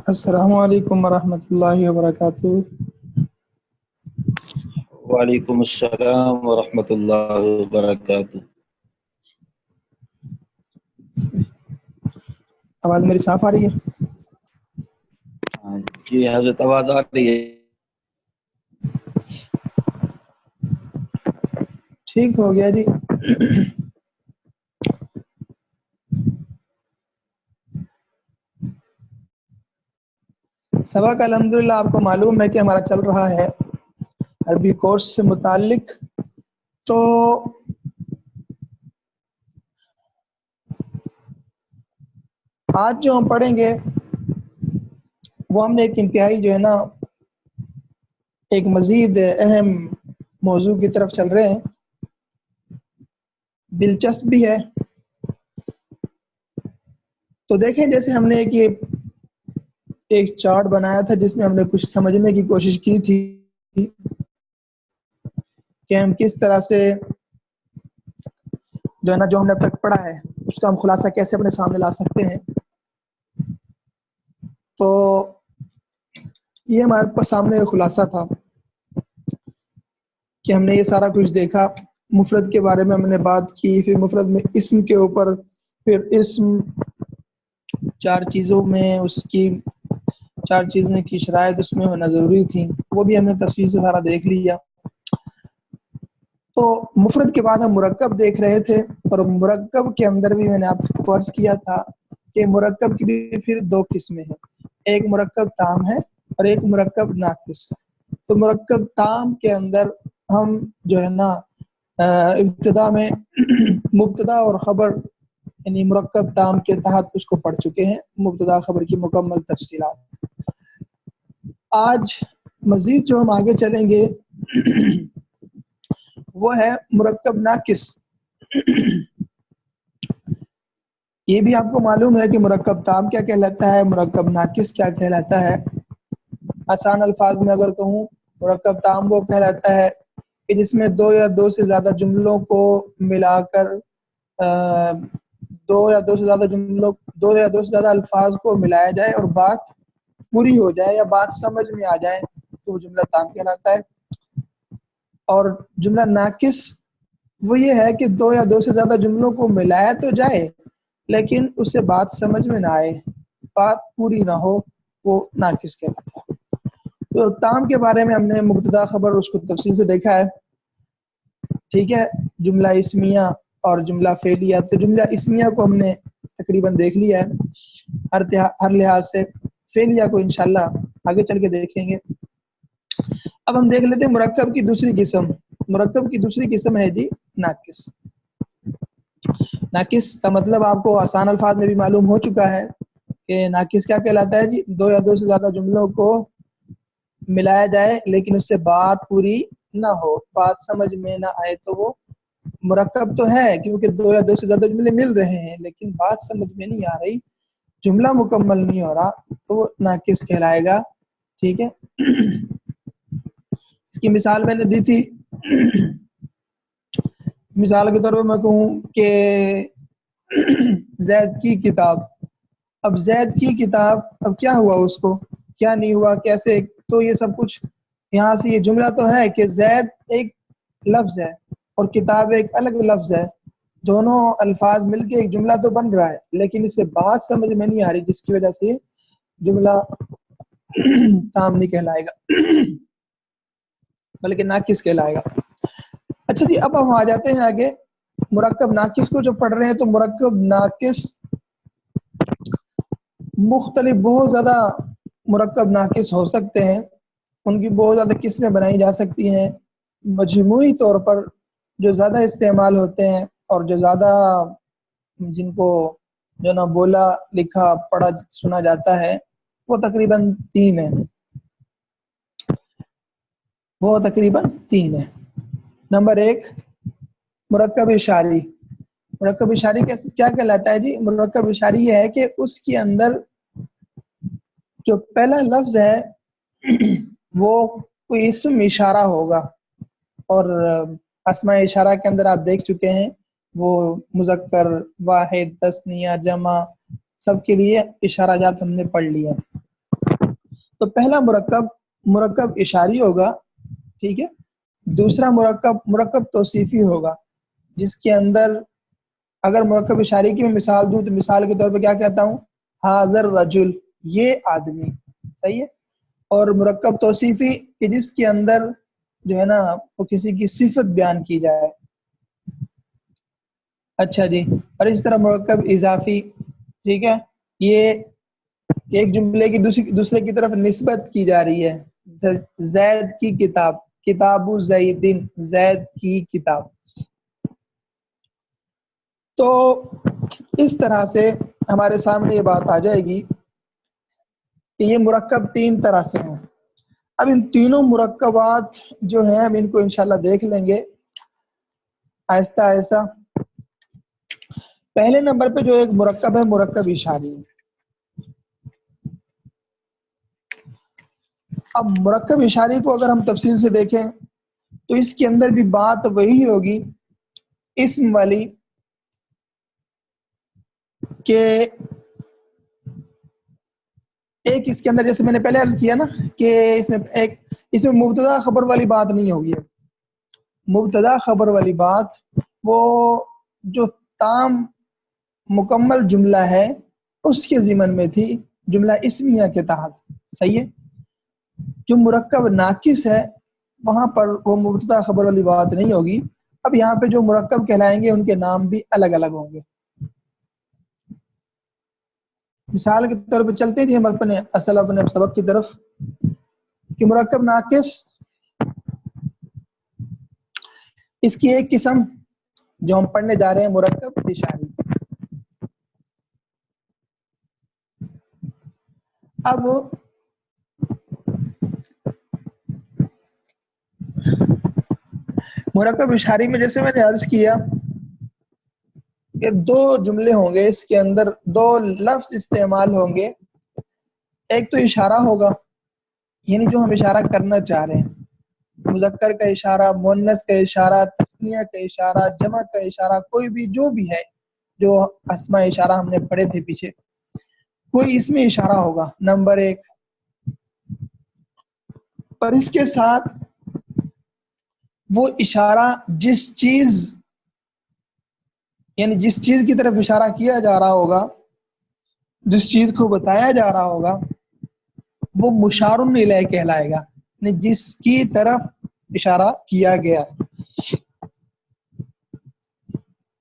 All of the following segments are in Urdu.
السلام علیکم ورحمۃ اللہ وبرکاتہ۔ وعلیکم السلام ورحمۃ اللہ وبرکاتہ۔ آواز میری صاف آ رہی ہے؟ جی حضرت آواز آ رہی ہے۔ ٹھیک ہو گیا جی۔ سبق الحمدللہ آپ کو معلوم ہے کہ ہمارا چل رہا ہے عربی کورس سے متعلق۔ تو آج جو ہم پڑھیں گے وہ ہم نے ایک انتہائی جو ہے نا ایک مزید اہم موضوع کی طرف چل رہے ہیں، دلچسپ بھی ہے۔ تو دیکھیں، جیسے ہم نے ایک چارٹ بنایا تھا جس میں ہم نے کچھ سمجھنے کی کوشش کی تھی کہ ہم کس طرح سے جو ہے نا جو ہم نے اب تک پڑھا ہے اس کا ہم خلاصہ کیسے اپنے سامنے لا سکتے ہیں۔ تو یہ ہمارے سامنے ایک خلاصہ تھا کہ ہم نے یہ سارا کچھ دیکھا۔ مفرد کے بارے میں ہم نے بات کی، پھر مفرد میں اسم کے اوپر، پھر اسم چار چیزوں میں اس کی چار چیزیں کی شرائط اس میں ہونا ضروری تھی، وہ بھی ہم نے تفصیل سے سارا دیکھ لیا۔ تو مفرد کے بعد ہم مرکب دیکھ رہے تھے، اور مرکب کے اندر بھی میں نے آپ کو عرض کیا تھا کہ مرکب کی بھی پھر دو قسمیں ہیں، ایک مرکب تام ہے اور ایک مرکب ناقص ہے۔ تو مرکب تام کے اندر ہم جو ہے نا ابتدا میں مبتدا اور خبر یعنی مرکب تام کے تحت اس کو پڑھ چکے ہیں، مبتدا خبر کی مکمل تفصیلات۔ آج مزید جو ہم آگے چلیں گے وہ ہے مرکب ناقص۔ یہ بھی آپ کو معلوم ہے کہ مرکب تام کیا کہلاتا ہے، مرکب ناقص کیا کہلاتا ہے۔ آسان الفاظ میں اگر کہوں، مرکب تام وہ کہلاتا ہے کہ جس میں دو یا دو سے زیادہ جملوں کو ملا کر دو یا دو سے زیادہ الفاظ کو ملایا جائے اور بات پوری ہو جائے یا بات سمجھ میں آ جائے تو وہ جملہ تام کہلاتا ہے۔ اور جملہ ناقص وہ یہ ہے کہ دو یا دو سے زیادہ جملوں کو ملایا تو جائے لیکن اس سے بات سمجھ میں نہ آئے، بات پوری نہ ہو، وہ ناقص کہلاتا ہے۔ تو تام کے بارے میں ہم نے مبتدا خبر اس کو تفصیل سے دیکھا ہے، ٹھیک ہے۔ جملہ اسمیہ اور جملہ فعلیہ، تو جملہ اسمیہ کو ہم نے تقریباً دیکھ لیا ہے ہر لحاظ سے، فعلیہ کو انشاءاللہ آگے چل کے دیکھیں گے۔ اب ہم دیکھ لیتے ہیں مرکب کی دوسری قسم۔ مرکب کی دوسری قسم ہے جی ناقص۔ ناقص کا مطلب آپ کو آسان الفاظ میں بھی معلوم ہو چکا ہے کہ ناقص کیا کہلاتا ہے جی، دو یا دو سے زیادہ جملوں کو ملایا جائے لیکن اس سے بات پوری نہ ہو، بات سمجھ میں نہ آئے تو وہ مرکب تو ہے کیونکہ دو یا دو سے زیادہ جملے مل رہے ہیں لیکن بات سمجھ میں نہیں آ رہی، جملہ مکمل نہیں ہو رہا، تو وہ ناقص کہلائے گا، ٹھیک ہے۔ اس کی مثال میں نے دی تھی، مثال کے طور پہ میں کہوں کہ زید کی کتاب، اب زید کی کتاب، اب کیا ہوا اس کو، کیا نہیں ہوا، کیسے، تو یہ سب کچھ یہاں سے یہ جملہ تو ہے کہ زید ایک لفظ ہے اور کتاب ایک الگ لفظ ہے، دونوں الفاظ مل کے ایک جملہ تو بن رہا ہے لیکن اس سے بات سمجھ میں نہیں آ رہی، جس کی وجہ سے جملہ تام نہیں کہلائے گا بلکہ ناقص کہلائے گا۔ اچھا جی، اب ہم آ جاتے ہیں آگے مرکب ناقص کو جو پڑھ رہے ہیں۔ تو مرکب ناقص مختلف بہت زیادہ مرکب ناقص ہو سکتے ہیں، ان کی بہت زیادہ قسمیں بنائی جا سکتی ہیں۔ مجموعی طور پر جو زیادہ استعمال ہوتے ہیں اور جو زیادہ جن کو جو نا بولا لکھا پڑھا سنا جاتا ہے وہ تقریباً تین ہے۔ نمبر ایک، مرکب اشاری۔ مرکب اشاری کیا کہلاتا ہے جی؟ مرکب اشاری یہ ہے کہ اس کے اندر جو پہلا لفظ ہے وہ کوئی اسم اشارہ ہوگا، اور اسماء اشارہ کے اندر آپ دیکھ چکے ہیں وہ مذکر، واحد، تثنیہ، جمع، سب کے لیے اشارہ جات ہم نے پڑھ لیا۔ تو پہلا مرکب مرکب اشاری ہوگا، ٹھیک ہے. دوسرا مرکب مرکب توصیفی ہوگا، جس کے اندر اگر مرکب اشاری کی میں مثال دوں تو مثال کے طور پہ کیا کہتا ہوں، حاضر رجل، یہ آدمی، صحیح ہے. اور مرکب توصیفی کہ جس کے اندر جو ہے نا وہ کسی کی صفت بیان کی جائے. اچھا جی. اور اس طرح مرکب اضافی، ٹھیک ہے، یہ ایک جملے کی دوسرے کی طرف نسبت کی جا رہی ہے. زید کی کتاب، کتاب زیدن، زید کی کتاب. تو اس طرح سے ہمارے سامنے یہ بات آ جائے گی کہ یہ مرکب تین طرح سے ہیں. اب ان تینوں مرکبات جو ہیں ہم ان کو انشاءاللہ دیکھ لیں گے آہستہ آہستہ. پہلے نمبر پہ جو ایک مرکب ہے مرکب اشاری. اب مرکب اشاری کو اگر ہم تفصیل سے دیکھیں تو اس کے اندر بھی بات وہی ہوگی اسم والی کہ ایک اس کے اندر جیسے میں نے پہلے عرض کیا نا کہ اس میں مبتدا خبر والی بات نہیں ہوگی. مبتدا خبر والی بات وہ جو تام مکمل جملہ ہے اس کے ضمن میں تھی، جملہ اسمیہ کے تحت، صحیح ہے. جو مرکب ناقص ہے وہاں پر وہ مبتدا خبر والی بات نہیں ہوگی. اب یہاں پہ جو مرکب کہلائیں گے ان کے نام بھی الگ الگ ہوں گے. مثال کے طور پہ چلتے ہیں ہم اپنے سبق کی طرف کہ مرکب ناقص اس کی ایک قسم جو ہم پڑھنے جا رہے ہیں مرکب اشاری. اب مرکب اشاری میں جیسے میں نے عرض کیا کہ دو جملے ہوں گے، اس کے اندر دو لفظ استعمال ہوں گے. ایک تو اشارہ ہوگا، یعنی جو ہم اشارہ کرنا چاہ رہے ہیں، مذکر کا اشارہ، مؤنث کا اشارہ، تثنیہ کا اشارہ، جمع کا اشارہ، کوئی بھی جو بھی ہے، جو اسماء اشارہ ہم نے پڑھے تھے پیچھے، کوئی اس میں اشارہ ہوگا نمبر ایک. اور اس کے ساتھ وہ اشارہ جس چیز یعنی جس چیز کی طرف اشارہ کیا جا رہا ہوگا، جس چیز کو بتایا جا رہا ہوگا وہ مشار الیہ کہلائے گا، یعنی جس کی طرف اشارہ کیا گیا.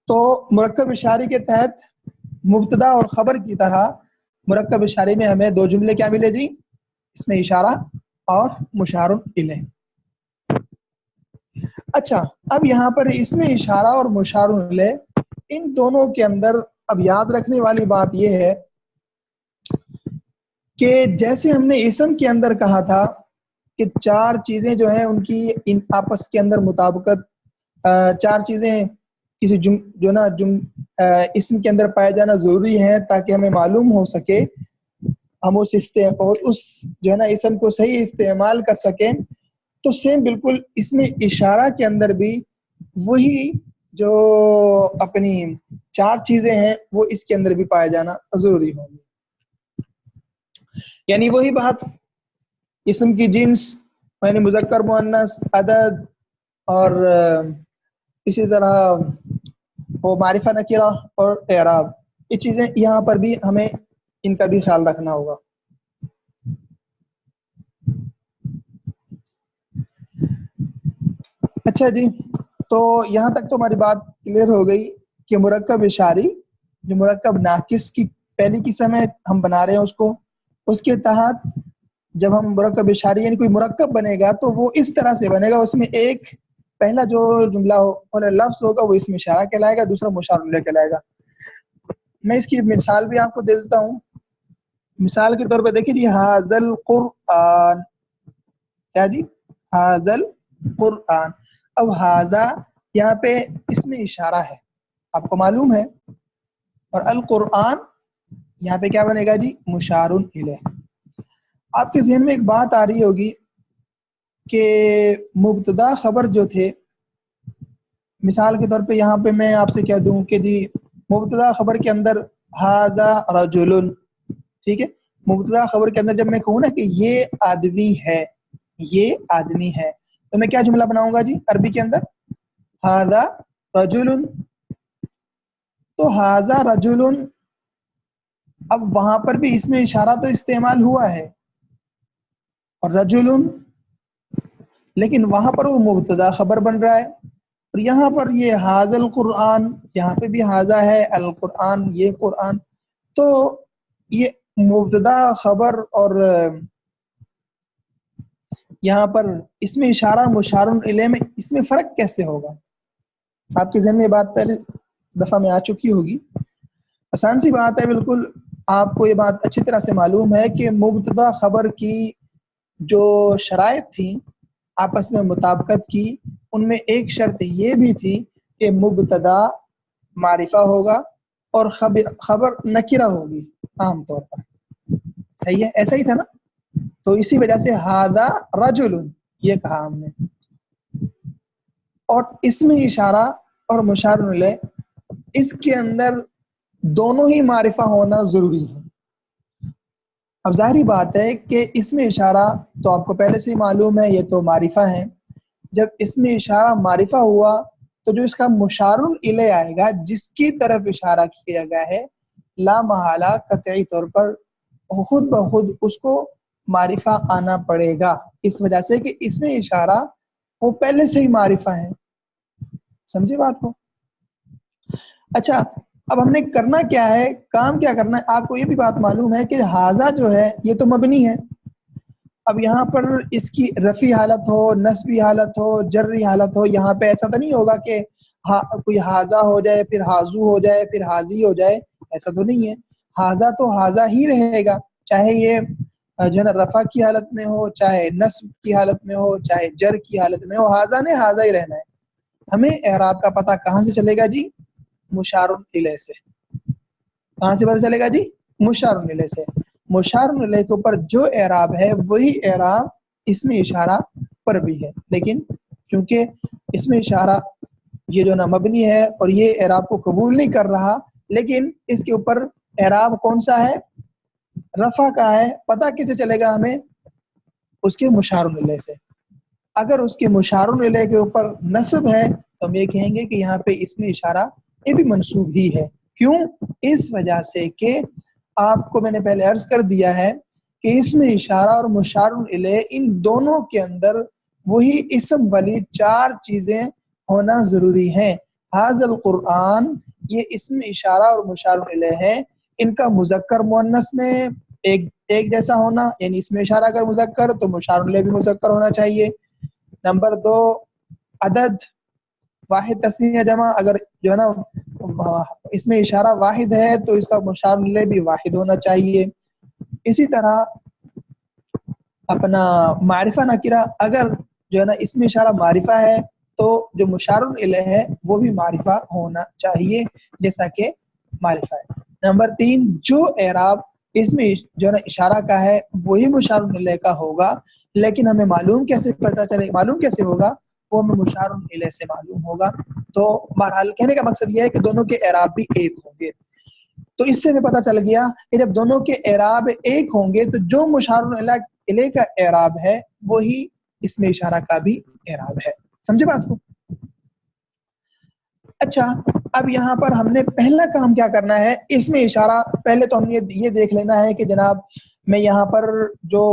تو مرکب اشاری کے تحت مبتدا اور خبر کی طرح مرکب اشاری میں ہمیں دو جملے کیا ملے جی، اس میں اشارہ اور مشار الیہ. اچھا، اب یہاں پر اس میں اشارہ اور مشار الیہ ان دونوں کے اندر اب یاد رکھنے والی بات یہ ہے کہ جیسے ہم نے اسم کے اندر کہا تھا کہ چار چیزیں جو ہیں ان کی آپس کے اندر مطابقت، چار چیزیں کسی اسم کے اندر پائے جانا ضروری ہے تاکہ ہمیں معلوم ہو سکے، ہم اس جو ہے نا اسم کو صحیح استعمال کر سکیں. تو سیم بالکل اس میں اشارہ کے اندر بھی وہی جو اپنی چار چیزیں ہیں وہ اس کے اندر بھی پائے جانا ضروری ہوگی. یعنی وہی بات، اسم کی جنس یعنی مذکر مؤنث عدد اور اسی طرح وہ معرفہ نکرہ اور اعراب، یہ چیزیں یہاں پر بھی ہمیں ان کا بھی خیال رکھنا ہوگا. اچھا جی، تو یہاں تک تو ہماری بات کلیئر ہو گئی کہ مرکب اشاری جو مرکب ناقص کی پہلی قسم ہے ہم بنا رہے ہیں اس کے تحت جب ہم مرکب اشاری یعنی کوئی مرکب بنے گا تو وہ اس طرح سے بنے گا، اس میں ایک پہلا جو جملہ لفظ ہوگا وہ اس میں اشارہ کہلائے گا، دوسرا مشار الیہ کہلائے گا. میں اس کی مثال بھی آپ کو دے دیتا ہوں. مثال کے طور پہ دیکھیں جی، ھذل قرآن، کیا جی، ھذل قرآن. اب ھذا یہاں پہ اس میں اشارہ ہے آپ کو معلوم ہے، اور القرآن یہاں پہ کیا بنے گا جی، مشار الیہ. آپ کے ذہن میں ایک بات آ رہی ہوگی کہ مبتدا خبر جو تھے، مثال کے طور پہ یہاں پہ میں آپ سے کہہ دوں کہ جی مبتدا خبر کے اندر ھذا رجل، ٹھیک ہے، مبتدا خبر کے اندر جب میں کہوں نا کہ یہ آدمی ہے، یہ آدمی ہے، تو میں کیا جملہ بناؤں گا جی عربی کے اندر؟ ھذا رجل، تو ھذا رجل، اب وہاں پر بھی اس میں اشارہ تو استعمال ہوا ہے اور رجل، لیکن وہاں پر وہ مبتدا خبر بن رہا ہے، اور یہاں پر یہ ھذا القرآن، یہاں پہ بھی ھذا ہے، القرآن یہ قرآن، تو یہ مبتدا خبر اور یہاں پر اس میں اشارہ مشار الیہ میں اس میں فرق کیسے ہوگا؟ آپ کے ذہن میں یہ بات پہلے دفعہ میں آ چکی ہوگی، آسان سی بات ہے بالکل، آپ کو یہ بات اچھی طرح سے معلوم ہے کہ مبتدا خبر کی جو شرائط تھیں آپس میں مطابقت کی، ان میں ایک شرط یہ بھی تھی کہ مبتدا معرفہ ہوگا اور خبر نکرہ ہوگی عام طور پر، صحیح ہے؟ ایسا ہی تھا نا؟ تو اسی وجہ سے ھذا رجل یہ کہا ہم نے، اور اس میں اشارہ اور مشار الیہ اس کے اندر دونوں ہی معرفہ ہونا ضروری ہے۔ اب ظاہری بات ہے کہ اس میں اشارہ تو آپ کو پہلے سے ہی معلوم ہے یہ تو معرفہ ہے، جب اس میں اشارہ معرفہ ہوا تو جو اس کا مشار الیہ آئے گا، جس کی طرف اشارہ کیا گیا ہے، لا محالہ قطعی طور پر خود بخود اس کو معرفہ آنا پڑے گا، اس وجہ سے کہ اس میں اشارہ وہ پہلے سے ہی معرفہ ہے، سمجھے بات کو؟ اچھا، اب ہم نے کرنا کیا ہے، کام کیا کرنا ہے، آپ کو یہ بھی بات معلوم ہے کہ ھذا جو ہے یہ تو مبنی ہے، اب یہاں پر اس کی رفعی حالت ہو، نصبی حالت ہو، جری حالت ہو، یہاں پہ ایسا تو نہیں ہوگا کہ کوئی ھذا ہو جائے پھر ھذو ہو جائے پھر ھذی ہو جائے، ایسا تو نہیں ہے، ھذا تو ھذا ہی رہے گا، چاہے یہ جو ہے نا رفع کی حالت میں ہو، چاہے نصب کی حالت میں ہو، چاہے جر کی حالت میں ہو، ھذا نے ھذا ہی رہنا ہے۔ ہمیں اعراب کا پتہ کہاں سے چلے گا جی؟ مشار الیہ سے۔ کہاں سے پتہ چلے گا جی؟ مشار الیہ سے۔ مشار الیہ کے اوپر جو اعراب ہے وہی اعراب اس میں اشارہ پر بھی ہے، لیکن کیونکہ اس میں اشارہ یہ جو نا مبنی ہے اور یہ اعراب کو قبول نہیں کر رہا، لیکن اس کے اوپر اعراب کون سا ہے؟ رفع کا ہے، پتہ کسے چلے گا ہمیں؟ اس کے مشار الیہ سے۔ اگر اس کے مشار الیہ کے اوپر نصب ہے تو ہم یہ کہیں گے کہ یہاں پہ اس میں اشارہ یہ بھی منصوب ہی ہے، کیوں؟ اس وجہ سے کہ آپ کو میں نے پہلے عرض کر دیا ہے کہ اس میں اشارہ اور مشار الیہ ان دونوں کے اندر وہی اسم والی چار چیزیں ہونا ضروری ہیں۔ ھذا القرآن یہ اسم اشارہ اور مشار الیہ ہے، ان کا مذکر مؤنث میں ایک جیسا ہونا، یعنی اس میں اشارہ اگر مذکر تو مشار الیہ بھی مذکر ہونا چاہیے۔ نمبر 2، عدد واحد تثنیہ جمع، اگر جو ہے نا اس میں اشارہ واحد ہے تو اس کا مشار الیہ بھی واحد ہونا چاہیے۔ اسی طرح اپنا معرفہ نکرہ، اگر جو ہے نا اس میں اشارہ معرفہ ہے تو جو مشار الیہ ہے وہ بھی معرفہ ہونا چاہیے جیسا کہ معرفہ ہے۔ نمبر 3، جو اعراب اس میں جو ہے نا اشارہ کا ہے وہی مشار الیہ کا ہوگا، لیکن ہمیں معلوم کیسے پتہ چلے، معلوم کیسے ہوگا؟ وہ ہمیں مشار الیہ سے معلوم ہوگا۔ تو بہرحال کہنے کا مقصد یہ ہے کہ دونوں کے اعراب بھی ایک ہوں گے، تو اس سے ہمیں پتہ چل گیا کہ جب دونوں کے اعراب ایک ہوں گے تو جو مشار الیہ کا اعراب ہے وہی اس میں اشارہ کا بھی اعراب ہے، سمجھے بات کو؟ اچھا، اب یہاں پر ہم نے پہلا کام کیا کرنا ہے، اس میں اشارہ پہلے تو ہم نے یہ دیکھ لینا ہے کہ جناب میں یہاں پر جو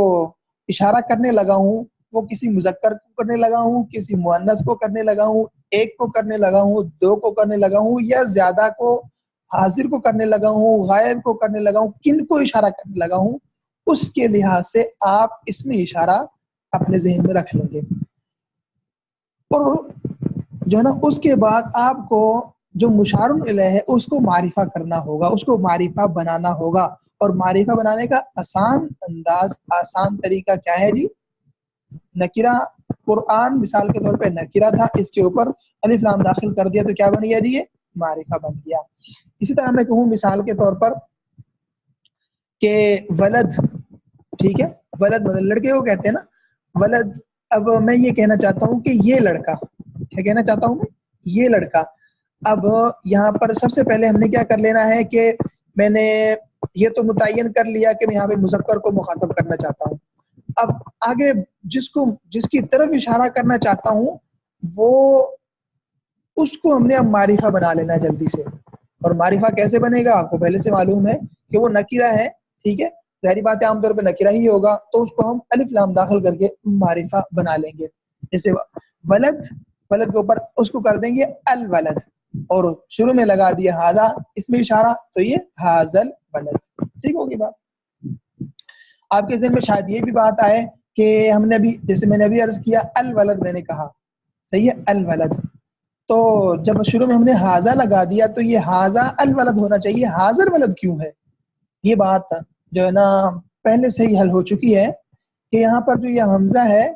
اشارہ کرنے لگا ہوں وہ کسی مذکر کو کرنے لگا ہوں، کسی مؤنث کو کرنے لگا ہوں، ایک کو کرنے لگا ہوں، دو کو کرنے لگا ہوں، یا زیادہ کو، حاضر کو کرنے لگا ہوں، غائب کو کرنے لگا ہوں، کن کو اشارہ کرنے لگا ہوں، اس کے لحاظ سے آپ اس میں اشارہ اپنے ذہن میں رکھ لیں گے، اور جو ہے نا اس کے بعد آپ کو جو مشار الیہ ہے اس کو معرفہ کرنا ہوگا، اس کو معرفہ بنانا ہوگا، اور معرفہ بنانے کا آسان انداز، آسان طریقہ کیا ہے جی؟ نکرہ قرآن مثال کے طور پہ نکرہ تھا، اس کے اوپر الف لام داخل کر دیا تو کیا بن گیا جی؟ یہ معرفہ بن گیا۔ اسی طرح میں کہوں مثال کے طور پر کہ ولد، ٹھیک ہے، ولد مطلب لڑکے کو کہتے ہیں نا ولد، اب میں یہ کہنا چاہتا ہوں کہ یہ لڑکا، کیا کہنا چاہتا ہوں میں؟ یہ لڑکا۔ اب یہاں پر سب سے پہلے ہم نے کیا کر لینا ہے کہ میں نے یہ تو متعین کر لیا کہ میں یہاں پہ مذکر کو مخاطب کرنا چاہتا ہوں. اب آگے جس کی طرف اشارہ کرنا چاہتا ہوں وہ اس کو ہم نے اب معرفہ بنا لینا ہے جلدی سے. اور معرفہ کیسے بنے گا آپ کو پہلے سے معلوم ہے کہ وہ نکیرہ ہے. ٹھیک ہے, ظاہری بات ہے عام طور پہ نکیرہ ہی ہوگا, تو اس کو ہم الف لام داخل کر کے معرفہ بنا لیں گے. جیسے ولد کے اوپر اس کو کر دیں گے الولد, اور شروع میں لگا دیا ہاذا اس میں اشارہ, تو یہ ہاذل ولد. ٹھیک ہوگی بات. آپ کے ذہن میں شاید یہ بھی بات آئے کہ ہم نے ابھی جیسے میں نے ابھی عرض کیا الولد میں نے کہا, صحیح ہے, الولد, تو جب شروع میں ہم نے ہاذا لگا دیا تو یہ ہاذا الولد ہونا چاہیے, ہاذل ولد کیوں ہے؟ یہ بات جو ہے نا پہلے سے ہی حل ہو چکی ہے کہ یہاں پر جو یہ حمزہ ہے,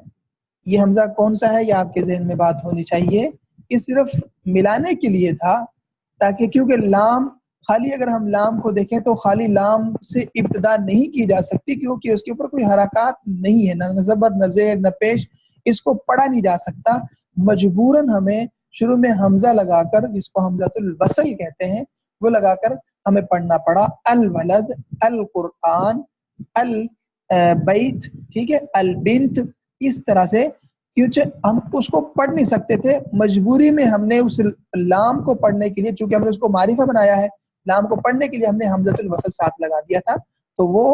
یہ حمزہ کون سا ہے یہ آپ کے ذہن میں بات ہونی چاہیے. یہ صرف ملانے کے لیے تھا, تاکہ کیونکہ لام خالی اگر ہم لام کو دیکھیں تو خالی لام سے ابتدا نہیں کی جا سکتی, کیونکہ اس کے اوپر کوئی حرکات نہیں ہے, نہ زبر نہ زیر نہ پیش, اس کو پڑھا نہیں جا سکتا. مجبوراً ہمیں شروع میں حمزہ لگا کر, جس کو حمزۃ الوصل کہتے ہیں, وہ لگا کر ہمیں پڑھنا پڑا الولد, القرآن, البیت, ٹھیک ہے, البنت, اس طرح سے. کیونکہ ہم اس کو پڑھ نہیں سکتے تھے, مجبوری میں ہم نے اس لام کو پڑھنے کے لیے, چونکہ ہم نے اس کو معرفہ بنایا ہے, لام کو پڑھنے کے لیے ہم نے حمزۃ الوصل ساتھ لگا دیا تھا, تو وہ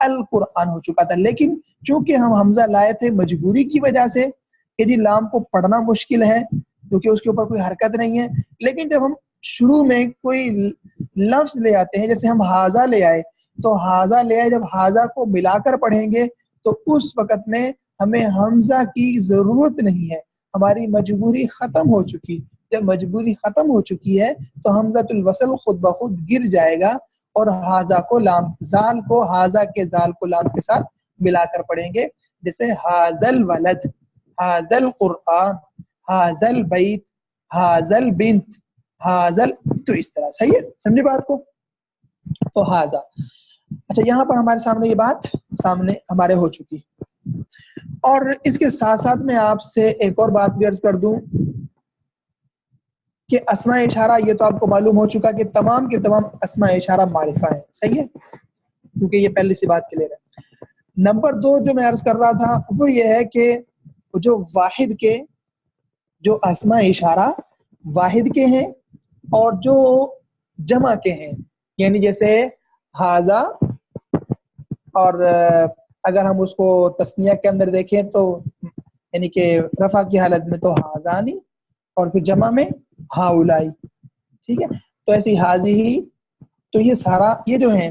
القرآن ہو چکا تھا. لیکن چونکہ ہم حمزہ لائے تھے مجبوری کی وجہ سے کہ جی لام کو پڑھنا مشکل ہے کیونکہ اس کے اوپر کوئی حرکت نہیں ہے, لیکن جب ہم شروع میں کوئی لفظ لے آتے ہیں, جیسے ہم ہاذا لے آئے, تو ہاذا لے آئے, جب ہاذا کو ملا کر پڑھیں گے تو اس وقت میں ہمیں حمزہ کی ضرورت نہیں ہے, ہماری مجبوری ختم ہو چکی. جب مجبوری ختم ہو چکی ہے تو حمزۃ الوصل خود بخود گر جائے گا, اور ہاذا کو لام, زال کو ہاذا کے زال کو لام کے ساتھ ملا کر پڑھیں گے. جیسے ہاذل ولد, ہاذل قرآن, ہاذل بیت, ہاذل بنت, ہاذل, تو اس طرح. صحیح ہے, سمجھے بات کو؟ تو ہاذا. اچھا, یہاں پر ہمارے سامنے یہ بات سامنے ہمارے ہو چکی. اور اس کے ساتھ ساتھ میں آپ سے ایک اور بات بھی عرض کر دوں کہ اسماء اشارہ, یہ تو آپ کو معلوم ہو چکا کہ تمام کے تمام اسماء اشارہ معرفہ ہیں. صحیح ہے, کیونکہ یہ پہلی سی بات کلیئر ہے. نمبر 2 جو میں عرض کر رہا تھا وہ یہ ہے کہ جو واحد کے جو اسماء اشارہ واحد کے ہیں اور جو جمع کے ہیں, یعنی جیسے ہاذا, اور اگر ہم اس کو تسنیہ کے اندر دیکھیں تو یعنی کہ رفع کی حالت میں تو ہاذانی, اور پھر جمع میں ہاؤلائی. ٹھیک ہے, تو ایسی حاذی, تو یہ سارا یہ جو ہیں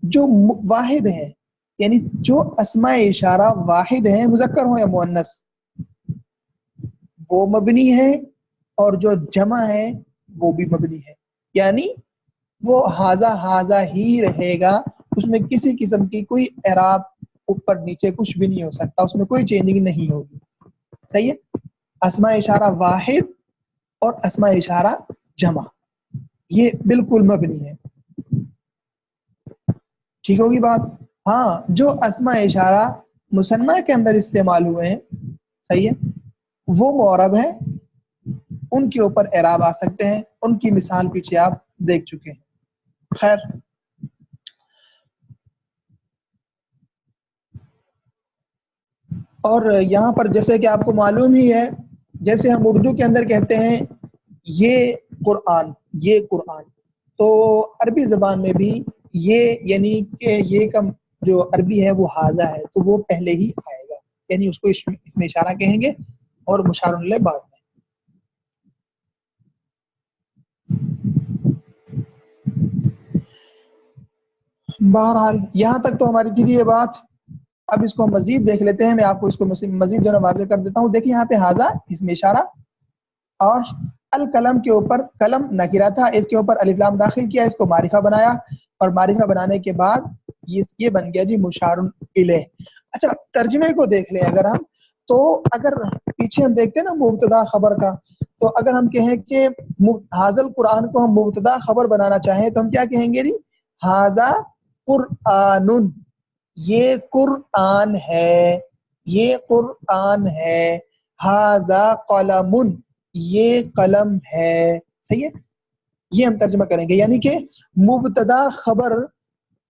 جو واحد ہیں, یعنی جو اسماء اشارہ واحد ہیں مذکر ہو یا مؤنث, وہ مبنی ہے, اور جو جمع ہے وہ بھی مبنی ہے. یعنی وہ ہاذا ہی رہے گا, اس میں کسی قسم کی کوئی اعراب اوپر نیچے کچھ بھی نہیں ہو سکتا, اس میں کوئی چینجنگ نہیں ہوگی. صحیح ہے, اسماء اشارہ واحد اور اسماء اشارہ جمع یہ بالکل مبنی ہے. ٹھیک ہوگی بات؟ ہاں, جو اسماء اشارہ مثنیٰ کے اندر استعمال ہوئے ہیں, صحیح ہے, وہ معرب ہے, ان کے اوپر اعراب آ سکتے ہیں, ان کی مثال پیچھے آپ دیکھ چکے ہیں. خیر, اور یہاں پر جیسے کہ آپ کو معلوم ہی ہے, جیسے ہم اردو کے اندر کہتے ہیں یہ قرآن, یہ قرآن, تو عربی زبان میں بھی یہ یعنی کہ یہ کا جو عربی ہے وہ ہاذا ہے, تو وہ پہلے ہی آئے گا, یعنی اس کو اس میں اشارہ کہیں گے اور مشار الیہ بعد میں. بہرحال یہاں تک تو ہماری تھی یہ بات. اب اس کو ہم مزید دیکھ لیتے ہیں, میں آپ کو اس کو مزید جو ہے واضح کر دیتا ہوں. دیکھیں یہاں پہ ہاذا اس میں اشارہ, اور القلم کے اوپر, قلم نکرہ تھا, اس کے اوپر الف لام داخل کیا, اس کو معرفہ بنایا, اور معرفہ بنانے کے بعد یہ بن گیا جی مشار الیہ. اچھا, ترجمے کو دیکھ لیں اگر ہم, تو اگر پیچھے ہم دیکھتے ہیں نا مبتدا خبر کا, تو اگر ہم کہیں کہ ہاذل قرآن کو ہم مبتدا خبر بنانا چاہیں تو ہم کیا کہیں گے جی؟ ہاذا قرآن, یہ قرآن ہے, یہ قرآن ہے. ہاذا قلم, یہ قلم ہے. صحیح ہے, یہ ہم ترجمہ کریں گے. یعنی کہ مبتدا خبر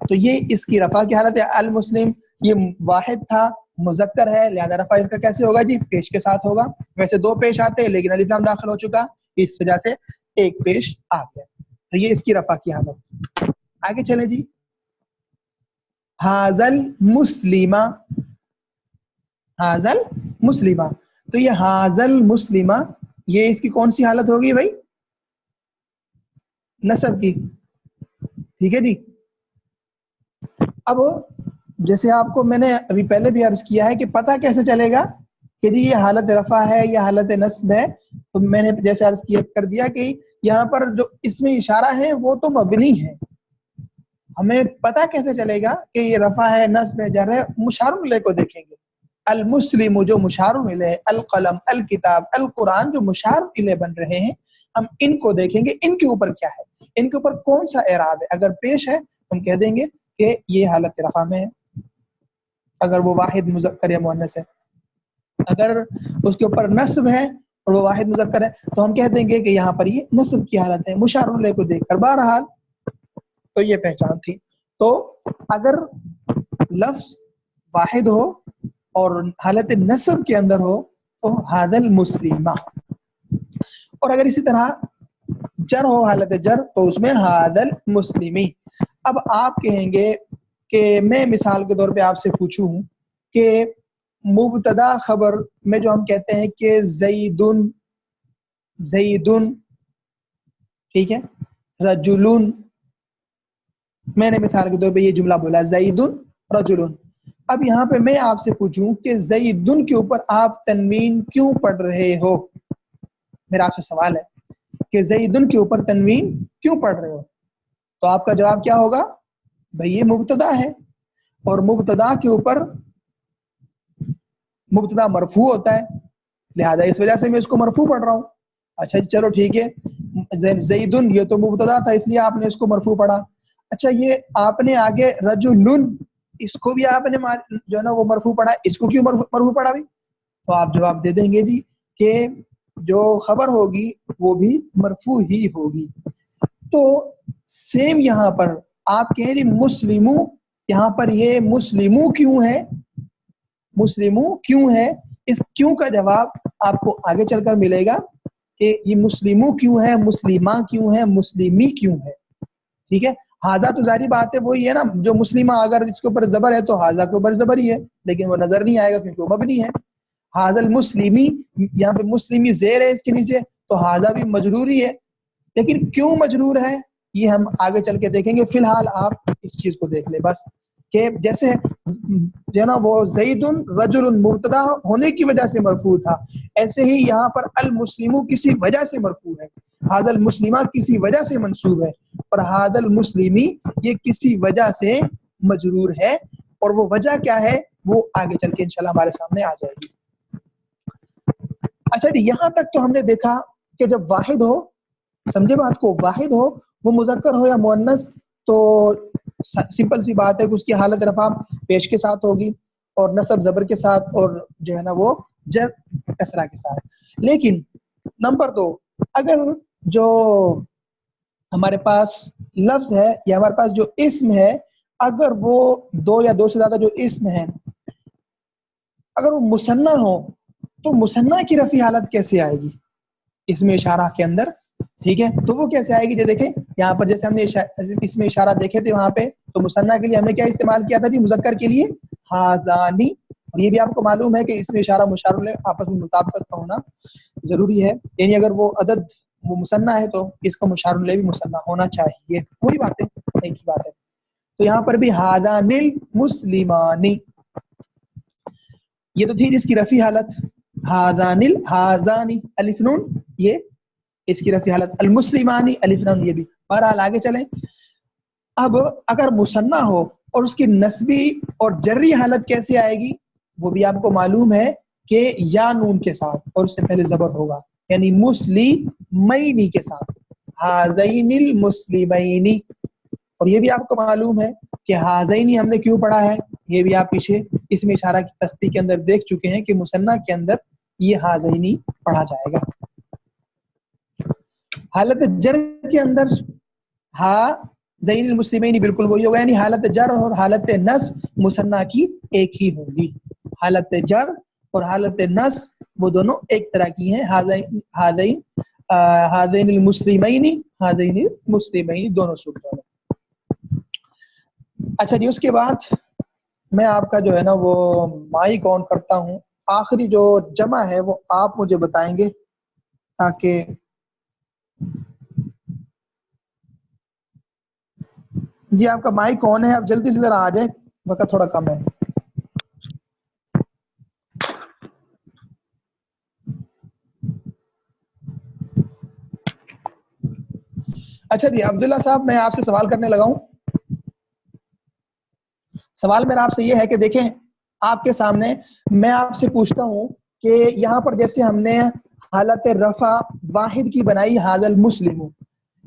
تو یہ اس کی رفع کی حالت ہے. المسلم یہ واحد تھا، مذکر ہے، لہذا رفع اس کا کیسے ہوگا جی؟ پیش کے ساتھ ہوگا. ویسے دو پیش آتے ہیں لیکن الف لام داخل ہو چکا، اس وجہ سے ایک پیش آ گیا. تو یہ اس کی رفع کی حالت. آگے چلیں جی. حاضل مسلمہ، حاضل مسلمہ، تو یہ حاضل مسلمہ یہ اس کی کون سی حالت ہوگی بھائی؟ نصب کی. ٹھیک ہے جی. اب جیسے آپ کو میں نے ابھی پہلے بھی عرض کیا ہے کہ پتہ کیسے چلے گا کہ جی یہ حالت رفع ہے یا حالت نصب ہے. تو میں نے جیسے عرض کر دیا کہ یہاں پر جو اس میں اشارہ ہے وہ تو مبنی ہے. ہمیں پتہ کیسے چلے گا کہ یہ رفع ہے، نصب ہے، جر ہے؟ مشار الیہ کو دیکھیں گے. المسلم جو مشار الیہ، القلم، الکتاب، القرآن جو مشار الیہ بن رہے ہیں، ہم ان کو دیکھیں گے ان کے اوپر کیا ہے، ان کے اوپر کون سا اعراب ہے. اگر پیش ہے ہم کہہ دیں گے کہ یہ حالت رفع میں ہے، اگر وہ واحد مذکر یا مؤنث ہے. اگر اس کے اوپر نصب ہے اور وہ واحد مذکر ہے تو ہم کہہ دیں گے کہ یہاں پر یہ نصب کی حالت ہے، مشار الیہ کو دیکھ کر. بہرحال تو یہ پہچان تھی. تو اگر لفظ واحد ہو اور حالت نصب کے اندر ہو تو حاضل مسلمہ، اور اگر اسی طرح جر ہو حالت جر تو اس میں حاضل مسلمی. اب آپ کہیں گے کہ میں مثال کے طور پہ آپ سے پوچھوں کہ مبتدا خبر میں جو ہم کہتے ہیں کہ زیدن، زیدن، ٹھیک ہے، رجلن، میں نے مثال کے طور پہ یہ جملہ بولا زیدن رجلن. اب یہاں پہ میں آپ سے پوچھوں کہ زیدن کے اوپر آپ تنوین کیوں پڑھ رہے ہو؟ میرا آپ سے سوال ہے کہ زیدن کے اوپر تنوین کیوں پڑھ رہے ہو؟ تو آپ کا جواب کیا ہوگا؟ بھئی یہ مبتدا ہے اور مبتدا کے اوپر مبتدا مرفوع ہوتا ہے، لہذا اس وجہ سے میں اس کو مرفوع پڑھ رہا ہوں. اچھا جی چلو ٹھیک ہے، زیدن یہ تو مبتدا تھا اس لیے آپ نے اس کو مرفوع پڑھا. اچھا یہ آپ نے آگے رجلن اس کو بھی آپ نے جو ہے نا وہ مرفوع پڑھا، اس کو کیوں مرفوع پڑھا بھی؟ تو آپ جواب دے دیں گے جی کہ جو خبر ہوگی وہ بھی مرفوع ہی ہوگی. تو سیم یہاں پر آپ کہیں جی مسلمو، یہاں پر یہ مسلمو کیوں ہے؟ مسلمو کیوں ہے؟ اس کیوں کا جواب آپ کو آگے چل کر ملے گا کہ یہ مسلمو کیوں ہے، مسلمہ کیوں ہے، مسلمی کیوں ہے. ٹھیک ہے. حاضہ تو ظاہری بات ہے وہی ہے نا، جو مسلمہ اگر اس کے اوپر زبر ہے تو حاضہ کے اوپر زبر ہی ہے، لیکن وہ نظر نہیں آئے گا کیونکہ وہ مبنی ہے. حاضل مسلمی، یہاں پہ مسلمی زیر ہے اس کے نیچے تو حاضہ بھی مجروری ہے، لیکن کیوں مجرور ہے یہ ہم آگے چل کے دیکھیں گے. فی الحال آپ اس چیز کو دیکھ لیں بس کہ جیسے جو ہے نا وہ زیدن رجل مبتدا ہونے کی وجہ سے مرفوع تھا، ایسے ہی یہاں پر المسلمو کسی وجہ سے مرفوع ہے، حاضل مسلمہ کسی وجہ سے منصوب ہے، اور حاضل مسلمی یہ کسی وجہ سے مجرور ہے. اور وہ وجہ کیا ہے وہ آگے چل کے انشاءاللہ ہمارے سامنے آ جائے گی. اچھا جی یہاں تک تو ہم نے دیکھا کہ جب واحد ہو، سمجھے بات کو، واحد ہو وہ مذکر ہو یا مؤنث تو سمپل سی بات ہے کہ اس کی حالت رفع پیش کے ساتھ ہوگی اور نصب زبر کے ساتھ اور جو ہے نا وہ جر کسرہ کے ساتھ. لیکن نمبر 2، اگر جو ہمارے پاس لفظ ہے یا ہمارے پاس جو اسم ہے، اگر وہ دو یا دو سے زیادہ جو اسم ہیں اگر وہ مثنیٰ ہو تو مثنیٰ کی رفع حالت کیسے آئے گی اس میں اشارہ کے اندر؟ ٹھیک ہے، تو وہ کیسے آئے گی؟ جو دیکھیں یہاں پر جیسے ہم نے اس میں اشارہ دیکھے تھے وہاں پہ تو مثنیٰ کے لیے ہم نے کیا استعمال کیا تھا جی؟ مذکر کے لیے حاضانی. اور یہ بھی آپ کو معلوم ہے کہ اس میں اشارہ مشار الیہ آپس میں مطابقت کا ہونا ضروری ہے، یعنی اگر وہ عدد وہ مثنیٰ ہے تو اس کا مشار الیہ بھی مثنیٰ ہونا چاہیے. وہی بات ہے، ایک ہی بات ہے. تو یہاں پر بھی حاضان المسلمانی یہ تو تھی اس کی رفع حالت، حاضانی الف نون یہ اس کی رفع حالت، المسلمانی الف نون یہ بھی. بہرحال آگے چلیں. اب اگر مثنیٰ ہو اور اس کی نسبی اور جری حالت کیسے آئے گی وہ بھی آپ کو معلوم ہے کہ یا نون کے ساتھ اور اس سے پہلے زبر ہوگا، یعنی مسلمینی کے ساتھ، حاضین المسلمینی. اور یہ بھی آپ کو معلوم ہے کہ حاضینی ہم نے کیوں پڑھا ہے، یہ بھی آپ پیچھے اس میں اشارہ کی تختی کے اندر دیکھ چکے ہیں کہ مثنیٰ کے اندر یہ حاضینی پڑھا جائے گا. حالت جر کے اندر زین المسلمین بالکل وہی ہوگا، یعنی حالت جر اور حالت نصب مثنیٰ کی ایک ہی ہوگی. حالت جر اور حالت نصب وہ دونوں ایک طرح کی ہیں. ہذین المسلمین دونوں صورتوں میں. اچھا جی، اس کے بعد میں آپ کا جو ہے نا وہ مائک آن کرتا ہوں. آخری جو جمع ہے وہ آپ مجھے بتائیں گے تاکہ جی آپ کا مائک آن ہے، آپ جلدی سے ذرا آ جائیں، وقت تھوڑا کم ہے. اچھا جی عبداللہ صاحب، میں آپ سے سوال کرنے لگا ہوں. سوال میرا آپ سے یہ ہے کہ دیکھیں آپ کے سامنے میں آپ سے پوچھتا ہوں کہ یہاں پر جیسے ہم نے حالت رفع واحد کی بنائی ھذا المسلم،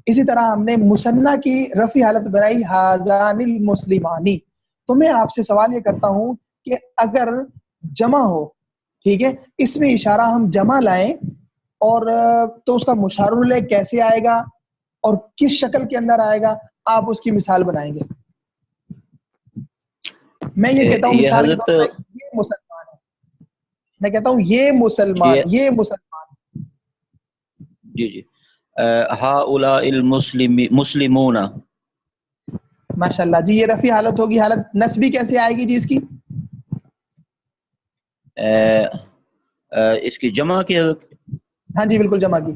اسی طرح ہم نے مثنیٰ کی رفع حالت بنائی ھذان المسلمانی. تو میں آپ سے سوال یہ کرتا ہوں کہ اگر جمع ہو، ٹھیک ہے، اس میں اشارہ ہم جمع لائیں اور تو اس کا مشار الیہ کیسے آئے گا اور کس شکل کے اندر آئے گا، آپ اس کی مثال بنائیں گے. میں یہ کہتا ہوں یہ مثال کے حضرت طور پر یہ مسلمان ہے، میں کہتا ہوں یہ مسلمان. جی جی ہؤلاء المسلمون. ماشاء اللہ جی، یہ رفع حالت ہوگی. حالت نصبی کیسے آئے گی جی اس کی؟ اس کی جمع کی حضرت ہاں جی بالکل جمع کی.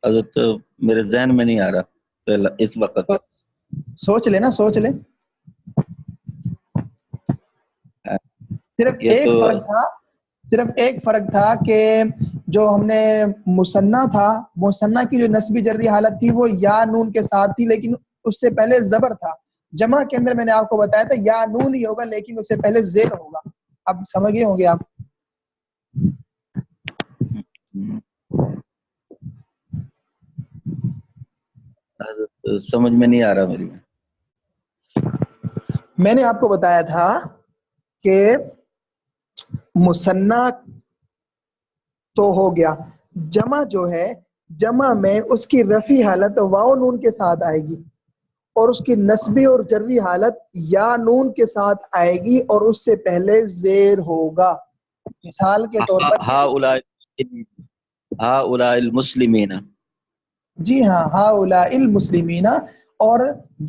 حضرت میرے ذہن میں نہیں آ رہا اس وقت. تو سوچ لیں نا، سوچ لیں. یہ تو صرف ایک فرق تھا کہ جو ہم نے مثنیٰ کی جو نسبی جری حالت تھی وہ یا نون کے ساتھ تھی، لیکن اس سے پہلے زبر تھا. جمع کے اندر میں نے آپ کو بتایا تھا یا نون ہی ہوگا لیکن اس سے پہلے زیر ہوگا. اب سمجھ گئے ہوں گے آپ. سمجھ میں نہیں آ رہا میری. میں نے آپ کو بتایا تھا کہ مثنیٰ تو ہو گیا، جمع جو ہے جمع میں اس کی رفع حالت واو نون کے ساتھ آئے گی اور اس کی نسبی اور جری حالت یا نون کے ساتھ آئے گی اور اس سے پہلے زیر ہوگا. مثال کے طور پر ہؤلاء المسلمین. جی ہاں ہؤلاء المسلمین. اور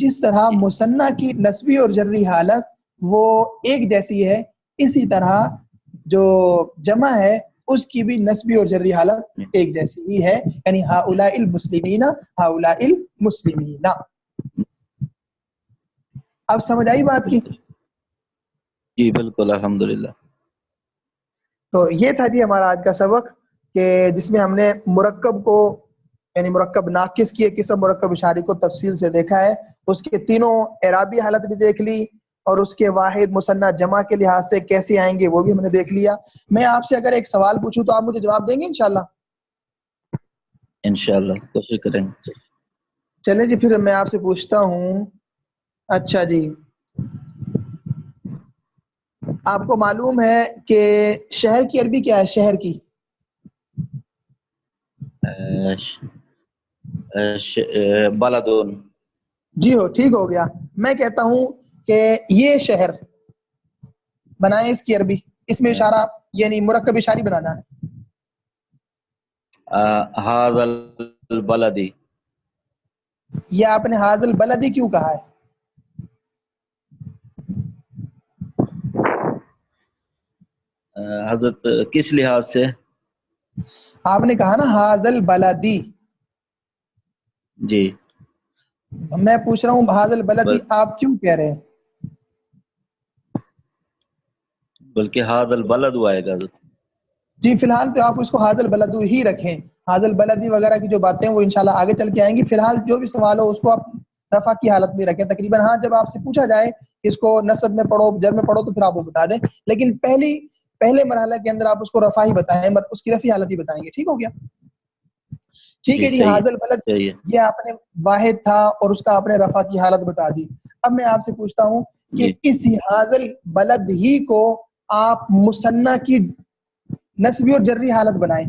جس طرح مثنیٰ کی نسبی اور جری حالت وہ ایک جیسی ہے، اسی طرح جو جمع ہے اس کی بھی نسبی اور جری حالت ایک جیسی ہی ہے، یعنی ہؤلاء المسلمین ہؤلاء المسلمین. اب سمجھ آئی بات کی؟ جی بالکل الحمدللہ. تو یہ تھا جی ہمارا آج کا سبق کہ جس میں ہم نے مرکب کو یعنی مرکب ناقص کی ایک قسم مرکب اشاری کو تفصیل سے دیکھا ہے. اس کے تینوں اعرابی حالت بھی دیکھ لی اور اس کے واحد مثنیٰ جمع کے لحاظ سے کیسے آئیں گے وہ بھی ہم نے دیکھ لیا. میں آپ سے اگر ایک سوال پوچھوں تو آپ مجھے جواب دیں گے انشاءاللہ؟ انشاءاللہ کوشش کریں گے. چلیں جی پھر میں آپ سے پوچھتا ہوں. اچھا جی، آپ کو معلوم ہے کہ شہر کی عربی کیا ہے؟ شہر کی بلدون. جی ہو ٹھیک ہو گیا. میں کہتا ہوں کہ یہ شہر بنائیں اس کی عربی، اس میں اشارہ یعنی مرکب اشاری بنانا ہے. ھذا البلد. یہ آپ نے ھذا البلد کیوں کہا ہے؟ حضرت کس لحاظ سے؟ آپ نے کہا نا ھذا البلد. جی میں پوچھ رہا ہوں ھذا البلد آپ کیوں کہہ رہے ہیں؟ بلکہ ھذا البلد آئے گا. جی فی الحال تو آپ اس کو ھذا البلد ہی رکھیں. ھذا البلد وغیرہ کی جو باتیں وہ انشاءاللہ آگے چل کے آئیں گی. فی الحال جو بھی سوال ہو اس کو آپ رفع کی حالت میں رکھیں تقریباً. ہاں جب آپ سے پوچھا جائے اس کو نصب میں پڑھو جر میں پڑھو تو پھر آپ وہ بتا دیں، لیکن پہلے مرحلہ کے اندر آپ اس کو رفع ہی بتائیں، اس کی رفع حالت ہی بتائیں گے. ٹھیک ہو گیا؟ ٹھیک ہے جی. صحیح ھذا البلد صحیح ہے. یہ آپ نے واحد تھا اور اس کا آپ نے رفع کی حالت بتا دی. اب میں آپ سے پوچھتا ہوں کہ جی اس ھذا البلد ہی کو آپ مثنیٰ کی نسبی اور جری حالت بنائیں.